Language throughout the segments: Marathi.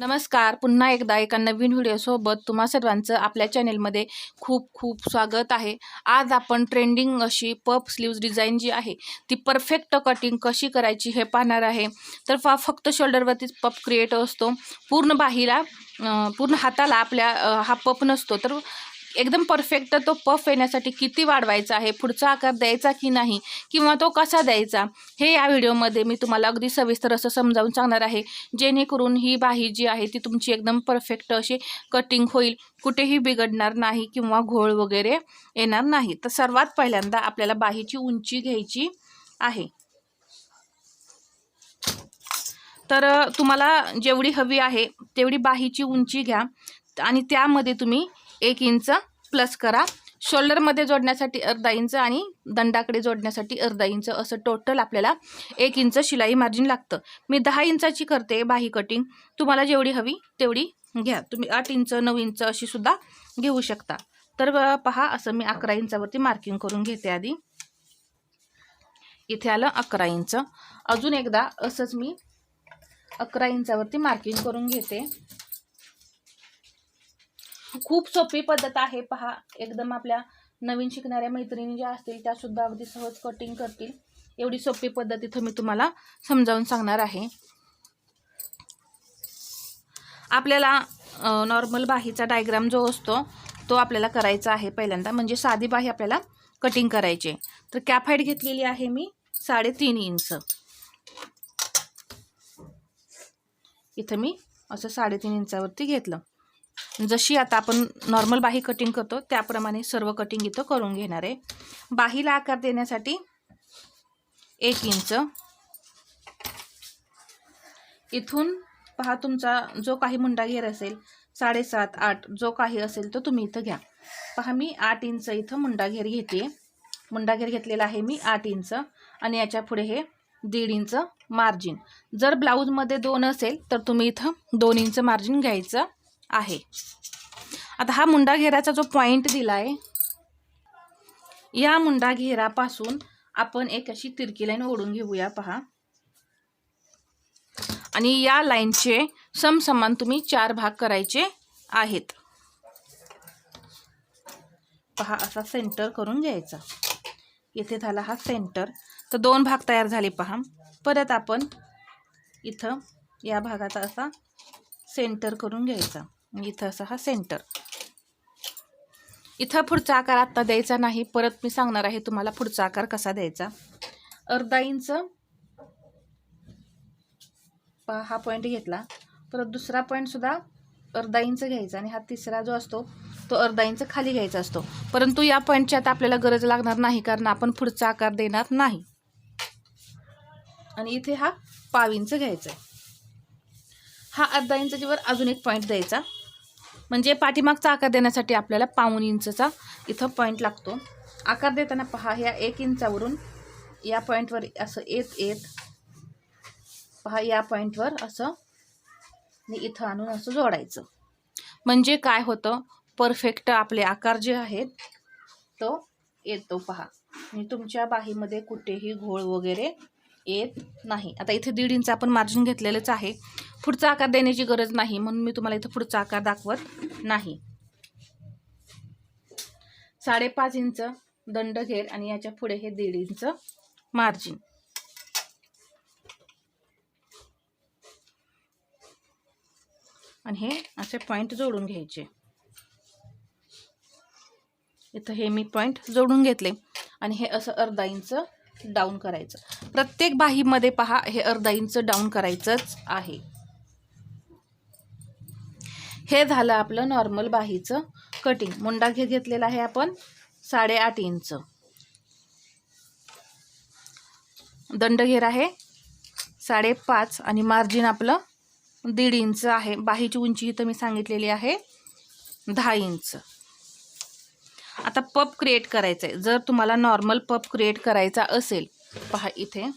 नमस्कार. पुन्हा एकदा एका नवीन व्हिडिओसोबत तुम्हा सर्वांचं आपल्या चॅनेलमध्ये खूप खूप स्वागत आहे. आज आपण ट्रेंडिंग अशी पफ स्लीव्ज डिझाईन जी आहे ती परफेक्ट कटिंग कशी करायची हे पाहणार आहे. तर फक्त शोल्डरवरतीच पफ क्रिएट असतो. पूर्ण बाहीला पूर्ण हाताला आपल्या हा पफ नसतो. तर एकदम परफेक्ट तो पफ येण्यासाठी किती वाढवायचा आहे, पुढचा आकार द्यायचा की नाही, किंवा तो कसा द्यायचा, हे या व्हिडिओमध्ये मी तुम्हाला अगदी सविस्तर असं समजावून सांगणार आहे. जेणेकरून ही बाही जी आहे ती तुमची एकदम परफेक्ट अशी कटिंग होईल, कुठेही बिघडणार नाही किंवा घोळ वगैरे येणार नाही. तर सर्वात पहिल्यांदा आपल्याला बाहीची उंची घ्यायची आहे. तर तुम्हाला जेवढी हवी आहे तेवढी बाहीची उंची घ्या आणि त्यामध्ये तुम्ही 1 इंच प्लस करा. शोल्डरमध्ये जोडण्यासाठी अर्धा इंच आणि दंडाकडे जोडण्यासाठी अर्धा इंच असं टोटल आपल्याला 1 इंच शिलाई मार्जिन लागतं. मी 10 इंचाची करते बाही कटिंग. तुम्हाला जेवढी हवी तेवढी घ्या. तुम्ही 8 इंच 9 इंच अशी सुद्धा घेऊ शकता. तर पहा, असं मी 11 इंचावरती मार्किंग करून घेते. आधी इथे आलं 11 इंच. अजून एकदा असंच मी 11 इंचावरती मार्किंग करून घेते. खूप सोपी पद्धत आहे. पहा, एकदम आपल्या नवीन शिकणाऱ्या मैत्रिणी ज्या असतील त्या सुद्धा अगदी सहज कटिंग करतील. एवढी सोपी पद्धत इथं मी तुम्हाला समजावून सांगणार आहे. आपल्याला नॉर्मल बाहीचा डायग्राम जो असतो तो आपल्याला करायचा आहे पहिल्यांदा. म्हणजे साधी बाही आपल्याला कटिंग करायची. तर कॅप हाईट घेतलेली आहे मी 3.5 इंच. इथं मी असं 3.5 इंचावरती घेतलं. जशी आता आपण नॉर्मल बाही कटिंग करतो त्याप्रमाणे सर्व कटिंग इथं करून घेणार आहे. बाहीला आकार देण्यासाठी 1 इंच. इथून पहा, तुमचा जो काही मुंडा घेर असेल 7.5 8 जो काही असेल तो तुम्ही इथं घ्या. पहा, मी 8 इंच इथं मुंडा घेर घेते. मुंडा घेर घेतलेला आहे मी 8 इंच आणि याच्या पुढे हे 1.5 इंच मार्जिन. जर ब्लाऊजमध्ये 2 असेल तर तुम्ही इथं 2 इंच मार्जिन घ्यायचं आहे. आता हा मुंडा घेराचा जो पॉइंट दिला आहे, या मुंडा घेरापासून आपण एक अशी तिरकी लाईन ओढून घेऊया. पहा, आणि या लाईनचे समसमान तुम्ही 4 भाग करायचे आहेत. पहा, असा सेंटर करून घ्यायचा. इथे झाला हा सेंटर. तर 2 भाग तयार झाले. पहा, परत आपण इथं या भागाचा असा सेंटर करून घ्यायचा. इथं असा हा सेंटर. इथं पुढचा आकार आता द्यायचा नाही. परत मी सांगणार आहे तुम्हाला पुढचा आकार कसा द्यायचा. अर्धा इंच हा पॉईंट घेतला. परत दुसरा पॉईंट सुद्धा अर्धा इंच घ्यायचा आणि हा तिसरा जो असतो तो अर्धा इंच खाली घ्यायचा असतो. परंतु या पॉईंटची आता आपल्याला गरज लागणार नाही, कारण आपण पुढचा आकार देणार नाही. आणि इथे हा 1/2 इंच घ्यायचा. हा अर्धा इंचाच्या वर अजून एक पॉईंट द्यायचा. म्हणजे पाठीमागचा आकार देण्यासाठी आपल्याला 1/2 इंचचा इथं पॉईंट लागतो. आकार देताना पहा, ह्या 1 इंचावरून या पॉईंटवर असं येत पहा, या पॉईंटवर असं मी इथं आणून असं जोडायचं. म्हणजे काय होतं, परफेक्ट आपले आकार जे आहेत तो येतो. पहा, आणि तुमच्या बाहीमध्ये कुठेही घोळ वगैरे येत नाही. आता इथे 1.5 इंच आपण मार्जिन घेतलेलंच आहे. पुढचा आकार देण्याची गरज नाही, म्हणून मी तुम्हाला इथं पुढचा आकार दाखवत नाही. 5.5 इंच दंड घेर आणि याच्या पुढे हे 1.5 इंच मार्जिन. आणि हे असे पॉईंट जोडून घ्यायचे. इथं हे मी पॉईंट जोडून घेतले आणि हे असं अर्धा इंच डाऊन करायचं. प्रत्येक बाहीमध्ये पहा, हे अर्धा इंच डाऊन करायचंच आहे. हे झालं आपलं नॉर्मल बाहीचं कटिंग. मुंडा घेर घेतलेला आहे आपण 8.5 इंच. दंड घेर आहे 5.5 आणि मार्जिन आपलं 1.5 इंच आहे. बाहीची उंची इथं मी सांगितलेली आहे 10 इंच. आता पफ क्रिएट करायचं आहे. जर तुम्हाला नॉर्मल पफ क्रिएट करायचा असेल, पहा इथे,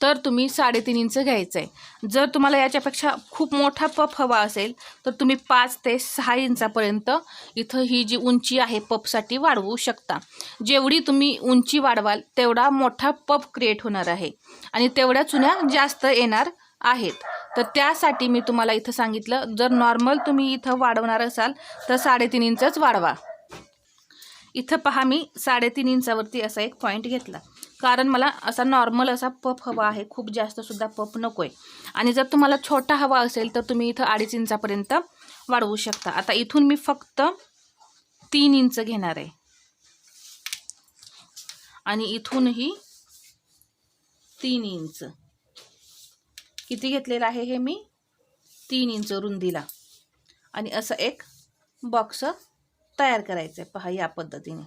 तर तुम्ही 3.5 इंच घ्यायचं आहे. जर तुम्हाला याच्यापेक्षा खूप मोठा पफ हवा असेल तर तुम्ही 5 ते 6 इंचापर्यंत इथं ही जी उंची आहे पफसाठी वाढवू शकता. जेवढी तुम्ही उंची वाढवाल तेवढा मोठा पफ क्रिएट होणार आहे आणि तेवढ्या चुन्या जास्त येणार आहेत. तर त्यासाठी मी तुम्हाला इथं सांगितलं, जर नॉर्मल तुम्ही इथं वाढवणार असाल तर 3.5 इंचच वाढवा. इथं पहा मी 3.5 इंचावरती असा एक पॉईंट घेतला, कारण मला असा नॉर्मल असा पफ हवा आहे, खूप जास्त सुद्धा पफ नको आहे. आणि जर तुम्हाला छोटा हवा असेल तर तुम्ही इथं 2.5 इंचापर्यंत वाढवू शकता. आता इथून मी फक्त 3 इंच घेणार आहे आणि इथूनही 3 इंच. किती घेतलेलं आहे हे मी? 3 इंच रुंदीला. आणि असं एक बॉक्स तयार करायचं आहे. पहा या पद्धतीने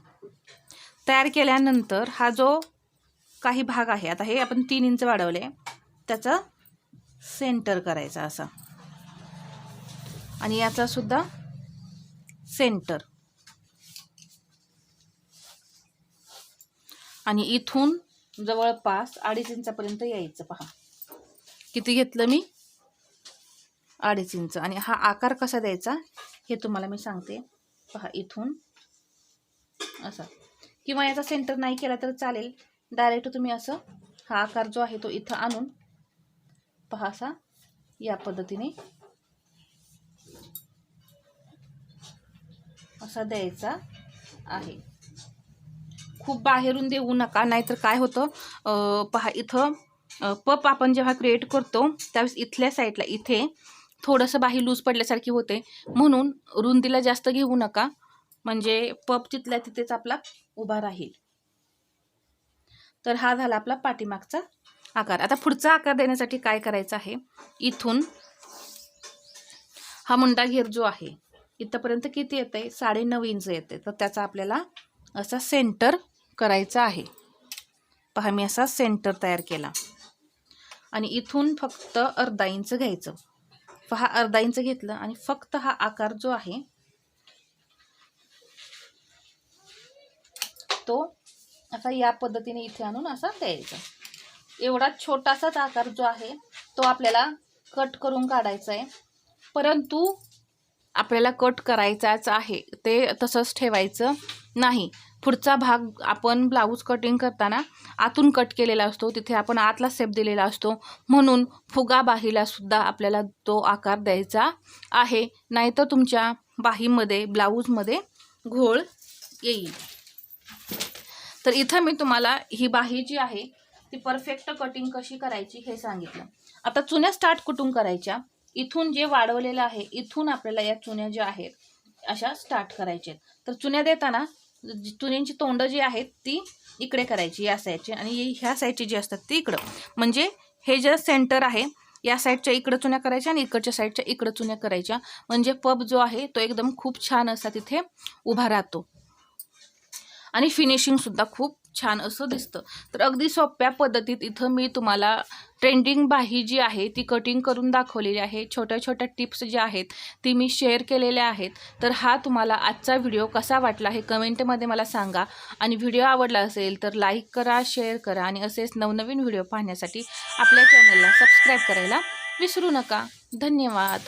तयार केल्यानंतर हा जो काही भाग आहे, आता हे आपण 3 इंच वाढवले, त्याचा सेंटर करायचा असा, आणि याचा सुद्धा सेंटर. आणि इथून जवळपास 2.5 इंचापर्यंत यायचं. पहा किती घेतलं मी? 2.5 इंच. आणि हा आकार कसा द्यायचा हे तुम्हाला मी सांगते. पहा इथून असा, किंवा याचा सेंटर नाही केला तर चालेल, डायरेक्ट तुम्ही असं हा आकार जो आहे तो इथं आणून पहा असा या पद्धतीने असा द्यायचा आहे. खूप बाहेरून देऊ नका, नाहीतर काय होतं, पहा इथं पप आपण जेव्हा क्रिएट करतो त्यावेळेस इथल्या साईडला इथे थोडंसं बाही लूज पडल्यासारखी होते, म्हणून रुंदीला जास्त घेऊ नका, म्हणजे पप तिथल्या तिथेच आपला उभा राहील. तर हा झाला आपला पाठीमागचा आकार. आता पुढचा आकार देण्यासाठी काय करायचं आहे, इथून हा मुंडा घेर जो आहे इथपर्यंत किती येते? 9.5 इंच येते. तर त्याचा आपल्याला असा सेंटर करायचा आहे. पहा मी असा सेंटर तयार केला आणि इथून फक्त 1/2 इंच घ्यायचं. पहा 1/2 इंच घेतलं आणि फक्त हा आकार जो आहे तो असा या पद्धतीने इथे आणून असा द्यायचा. एवढा छोटासाच आकार जो आहे तो आपल्याला कट करून काढायचा आहे, परंतु आपल्याला कट करायचाच आहे, ते तसंच ठेवायचं नाही. पुढचा भाग आपण ब्लाऊज कटिंग करताना आतून कट केलेला असतो, तिथे आपण आतला शेप दिलेला असतो, म्हणून फुगा बाहीला सुद्धा आपल्याला तो आकार द्यायचा आहे, नाहीतर तुमच्या बाहीमध्ये ब्लाऊजमध्ये घोळ येईल. तर इथं मी तुम्हाला ही बाही जी आहे ती परफेक्ट कटिंग कशी करायची हे सांगितलं. आता चुन्या स्टार्ट कुठून करायच्या? इथून जे वाढवलेलं आहे इथून आपल्याला या चुन्या ज्या आहेत अशा स्टार्ट करायच्या. तर चुन्या देताना चुन्यांची तोंड जी आहेत ती इकडे करायची या साईडची, आणि ह्या साईडची जी असतात ती इकडं, म्हणजे हे जे सेंटर आहे या साईडच्या इकडं चुन्या करायच्या आणि इकडच्या साईडच्या इकडं चुन्या करायच्या, म्हणजे पब जो आहे तो एकदम खूप छान असा तिथे उभा राहतो आणि फिनिशिंग सुद्धा खूप छान असं दिसतं. तर अगदी सोप्या पद्धतीत इथं मी तुम्हाला ट्रेंडिंग बाही जी आहे ती कटिंग करून दाखवलेली आहे. छोट्या छोट्या टिप्स ज्या आहेत ती मी शेअर केलेल्या आहेत. तर हा तुम्हाला आजचा व्हिडिओ कसा वाटला हे कमेंटमध्ये मला सांगा, आणि व्हिडिओ आवडला असेल तर लाईक करा, शेअर करा, आणि असेच नवनवीन व्हिडिओ पाहण्यासाठी आपल्या चॅनलला सबस्क्राईब करायला विसरू नका. धन्यवाद.